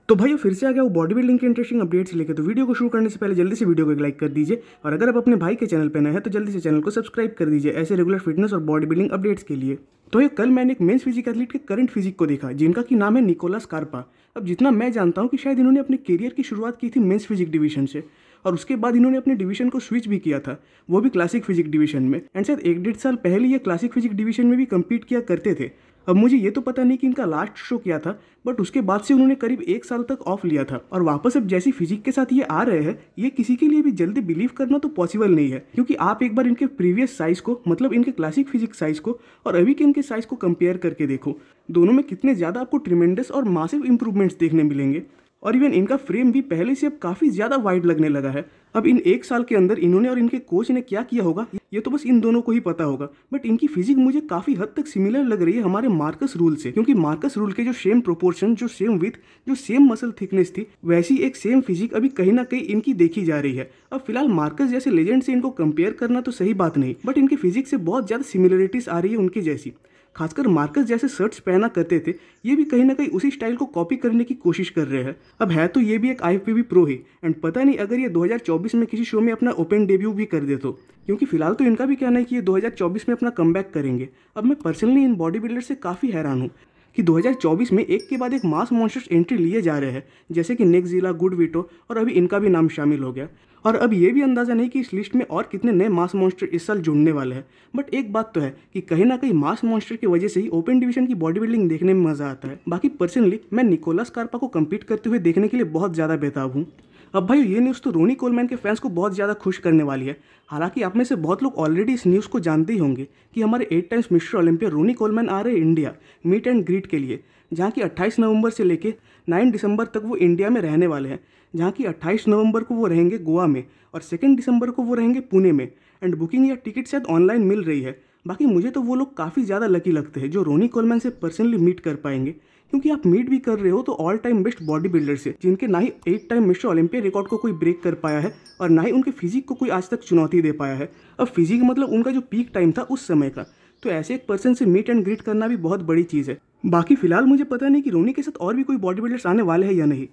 तो भाई फिर से आ गया वो बॉडी बिल्डिंग के इंटरेस्टिंग अपडेट्स लेके। तो वीडियो को शुरू करने से पहले जल्दी से वीडियो को एक लाइक कर दीजिए, और अगर आप अपने भाई के चैनल पर नए हैं तो जल्दी से चैनल को सब्सक्राइब कर दीजिए ऐसे रेगुलर फिटनेस और बॉडी बिल्डिंग अपडेट्स के लिए। तो ये कल मैंने एक मेंस फिजिक एथलीट के करंट फिजिक को देखा, जिनका की नाम है निकोलस कार्पा। अब जितना मैं जानता हूँ कि शायद इन्होंने अपने करियर की शुरुआत की थी मेंस फिजिक डिवीजन से, और उसके बाद इन्होंने अपने डिवीजन को स्विच भी किया था, वो भी क्लासिक फिजिक डिवीजन में। एंड शायद 1-1.5 साल पहले ये क्लासिक फिजिक डिवीजन में भी कम्पीट किया करते थे। अब मुझे ये तो पता नहीं कि इनका लास्ट शो क्या था, बट उसके बाद से उन्होंने करीब 1 साल तक ऑफ लिया था, और वापस अब जैसी फिजिक के साथ ये आ रहे हैं, ये किसी के लिए भी जल्दी बिलीव करना तो पॉसिबल नहीं है। क्योंकि आप एक बार इनके प्रीवियस साइज को, मतलब इनके क्लासिक फिजिक साइज को और अभी के इनके साइज को कंपेयर करके देखो, दोनों में कितने ज़्यादा आपको ट्रिमेंडस और मासिव इंप्रूवमेंट्स देखने मिलेंगे। और इवन इनका फ्रेम भी पहले से अब काफ़ी ज़्यादा वाइड लगने लगा है। अब इन 1 साल के अंदर इन्होंने और इनके कोच ने क्या किया होगा ये तो बस इन दोनों को ही पता होगा, बट इनकी फिजिक मुझे काफ़ी हद तक सिमिलर लग रही है हमारे मार्कस रूल से। क्योंकि मार्कस रूल के जो सेम प्रोपोर्शन, जो सेम विथ, जो सेम मसल थिकनेस थी, वैसी एक सेम फिजिक अभी कहीं ना कहीं इनकी देखी जा रही है। अब फिलहाल मार्कस जैसे लेजेंड से इनको कंपेयर करना तो सही बात नहीं, बट इनकी फिजिक से बहुत ज़्यादा सिमिलरिटीज आ रही है उनकी जैसी। खासकर मार्कस जैसे शर्ट्स पहना करते थे, ये भी कहीं ना कहीं उसी स्टाइल को कॉपी करने की कोशिश कर रहे हैं। अब है तो ये भी एक IFBB प्रो ही, एंड पता नहीं अगर ये 2024 में किसी शो में अपना ओपन डेब्यू भी कर दे तो, क्योंकि फिलहाल तो इनका भी कहना है कि ये 2024 में अपना कमबैक करेंगे। अब मैं पर्सनली इन बॉडी बिल्डर से काफ़ी हैरान हूँ कि 2024 में एक के बाद एक मास मॉन्स्टर्स एंट्री लिए जा रहे हैं, जैसे कि नेक्जिला, गुड वीटो, और अभी इनका भी नाम शामिल हो गया। और अब ये भी अंदाज़ा नहीं कि इस लिस्ट में और कितने नए मास मॉन्स्टर इस साल जुड़ने वाले हैं। बट एक बात तो है कि कहीं ना कहीं मास मॉन्स्टर की वजह से ही ओपन डिवीजन की बॉडी बिल्डिंग देखने में मज़ा आता है। बाकी पर्सनली मैं निकोलस कार्पा को कम्पीट करते हुए देखने के लिए बहुत ज़्यादा बेताब हूँ। अब भाई ये न्यूज़ तो रोनी कोलमैन के फैंस को बहुत ज़्यादा खुश करने वाली है। हालांकि आप में से बहुत लोग ऑलरेडी इस न्यूज़ को जानते ही होंगे कि हमारे 8 times mister Olympia Ronnie Coleman आ रहे हैं इंडिया मीट एंड ग्रीट के लिए, जहाँ की 28 नवंबर से लेके 9 दिसंबर तक वो इंडिया में रहने वाले हैं। जहाँ की 28 नवंबर को वो रहेंगे गोवा में, और 2 दिसंबर को वो रहेंगे पुणे में। एंड बुकिंग या टिकट शायद ऑनलाइन मिल रही है। बाकी मुझे तो वो लोग काफ़ी ज़्यादा लकी लगते हैं जो रोनी कोलमैन से पर्सनली मीट कर पाएंगे, क्योंकि आप मीट भी कर रहे हो तो all time best body builder से, जिनके ना ही 8 टाइम मिस्टर ओलंपिया रिकॉर्ड को कोई ब्रेक कर पाया है, और ना ही उनके फिजिक को कोई आज तक चुनौती दे पाया है। अब फिजिक मतलब उनका जो पीक टाइम था उस समय का, तो ऐसे एक पर्सन से मीट एंड ग्रीट करना भी बहुत बड़ी चीज़ है। बाकी फिलहाल मुझे पता नहीं कि रोनी के साथ और भी कोई बॉडी बिल्डर्स आने वाले हैं या नहीं।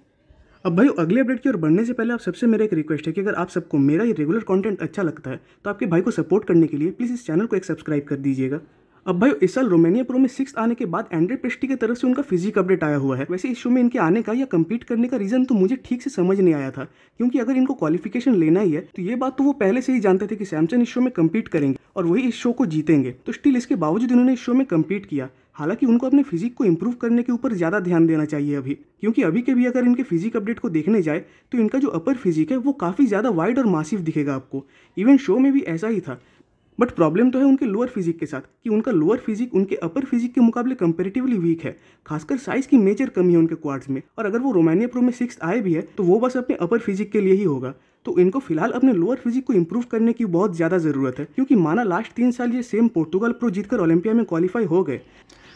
अब भाई अगले अपडेट की ओर बढ़ने से पहले आप सबसे मेरा एक रिक्वेस्ट है कि अगर आप सबको मेरा ये रेगुलर कंटेंट अच्छा लगता है तो आपके भाई को सपोर्ट करने के लिए प्लीज़ इस चैनल को एक सब्सक्राइब कर दीजिएगा। अब भाई इस साल रोमानिया प्रो में 6th आने के बाद एंड्रे प्रेस्टी की तरफ से उनका फिजिक अपडेट आया हुआ है। वैसे इस शो में इनके आने का या कम्पीट करने का रीज़न तो मुझे ठीक से समझ नहीं आया था, क्योंकि अगर इनको क्वालिफिकेशन लेना ही है तो ये बात तो वो पहले से ही जानते थे कि सैमसन इस शो में कम्पीट करेंगे और वही इस शो को जीतेंगे। तो स्टिल इसके बावजूद इन्होंने इस शो में कम्पीट किया। हालांकि उनको अपने फिजिक को इंप्रूव करने के ऊपर ज़्यादा ध्यान देना चाहिए अभी, क्योंकि अभी के भी अगर इनके फिजिक अपडेट को देखने जाए तो इनका जो अपर फिजिक है वो काफ़ी ज़्यादा वाइड और मासिव दिखेगा आपको। इवन शो में भी ऐसा ही था। बट प्रॉब्लम तो है उनके लोअर फिजिक के साथ कि उनका लोअर फिजिक उनके अपर फिजिक के मुकाबले कंपैरेटिवली वीक है। खासकर साइज की मेजर कमी है उनके क्वाड्स में, और अगर वो रोमानिया प्रो में 6th आए भी है तो वो बस अपने अपर फिजिक के लिए ही होगा। तो इनको फिलहाल अपने लोअर फिजिक को इंप्रूव करने की बहुत ज़्यादा ज़रूरत है, क्योंकि माना लास्ट 3 साल ये सेम पोर्तुगल प्रो जीतकर ओलंपिया में क्वालिफाई हो गए,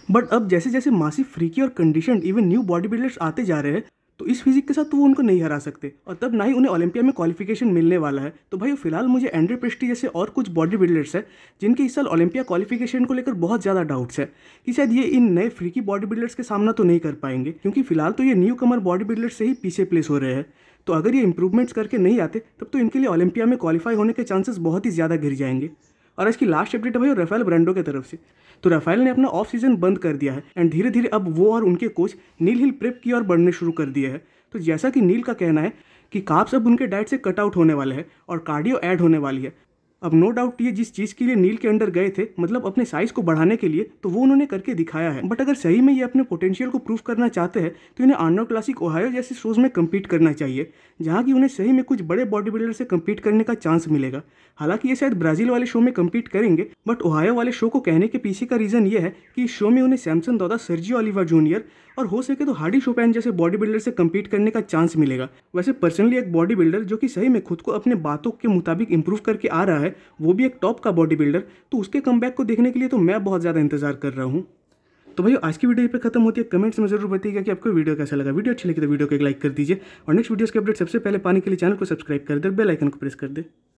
बट अब जैसे जैसे मासिव फ्रीकी और condition even new body builders आते जा रहे हैं तो इस फिजिक के साथ तो वो उनको नहीं हरा सकते, और तब ना ही उन्हें ओलंपिया में क्वालिफिकेशन मिलने वाला है। तो भाई फिलहाल मुझे एंड्रे प्रेस्टी जैसे और कुछ बॉडी बिल्डर्स हैं जिनके इस साल ओलंपिया क्वालिफिकेशन को लेकर बहुत ज़्यादा डाउट्स है कि शायद ये इन नए फ्रीकी बॉडी बिल्डर्स के सामना तो नहीं कर पाएंगे, क्योंकि फिलहाल तो ये न्यू कमर बॉडी बिल्डर्स से ही पीछे प्लेस हो रहे हैं। तो अगर ये इंप्रूवमेंट्स करके नहीं आते तब तो इनके लिए ओलंपिया में क्वालिफाई होने के चांसेस बहुत ही ज़्यादा गिर जाएंगे। और इसकी लास्ट अपडेट है भाई राफेल ब्रांडो की तरफ से। तो राफेल ने अपना ऑफ सीजन बंद कर दिया है, एंड धीरे धीरे अब वो और उनके कोच नील हिल प्रेप की ओर बढ़ने शुरू कर दिए हैं। तो जैसा कि नील का कहना है कि कार्ब्स अब उनके डाइट से कट आउट होने वाले हैं और कार्डियो ऐड होने वाली है। अब नो डाउट ये जिस चीज़ के लिए नील के अंडर गए थे, मतलब अपने साइज को बढ़ाने के लिए, तो वो उन्होंने करके दिखाया है। बट अगर सही में ये अपने पोटेंशियल को प्रूव करना चाहते हैं तो इन्हें आर्नोल्ड क्लासिक ओहायो जैसे शोज में कम्पीट करना चाहिए, जहाँ की उन्हें सही में कुछ बड़े बॉडी बिल्डर से कम्पीट करने का चांस मिलेगा। हालांकि ये शायद ब्राज़ील वाले शो में कम्पीट करेंगे, बट ओहायो वाले शो को कहने के पीछे का रीज़न ये है कि इस शो में उन्हें सैमसन दौदा, सर्जियो ओलिवा जूनियर और हो सके तो हार्डी शोपैन जैसे बॉडी बिल्डर से कम्पीट करने का चांस मिलेगा। वैसे पर्सनली एक बॉडी बिल्डर जो कि सही में खुद को अपने बातों के मुताबिक इंप्रूव करके आ रहा है, वो भी एक टॉप का बॉडी बिल्डर, तो उसके कमबैक को देखने के लिए तो मैं बहुत ज़्यादा इंतजार कर रहा हूँ। तो भाई आज की वीडियो पे खत्म होती है। कमेंट्स में जरूर बताइएगा कि आपको वीडियो कैसा लगा। वीडियो अच्छी लगी तो वीडियो को एक लाइक कर दीजिए, और नेक्स्ट वीडियोस के अपडेट सबसे पहले पाने के लिए चैनल को सब्सक्राइब कर दे, बेल आइकन को प्रेस कर दे।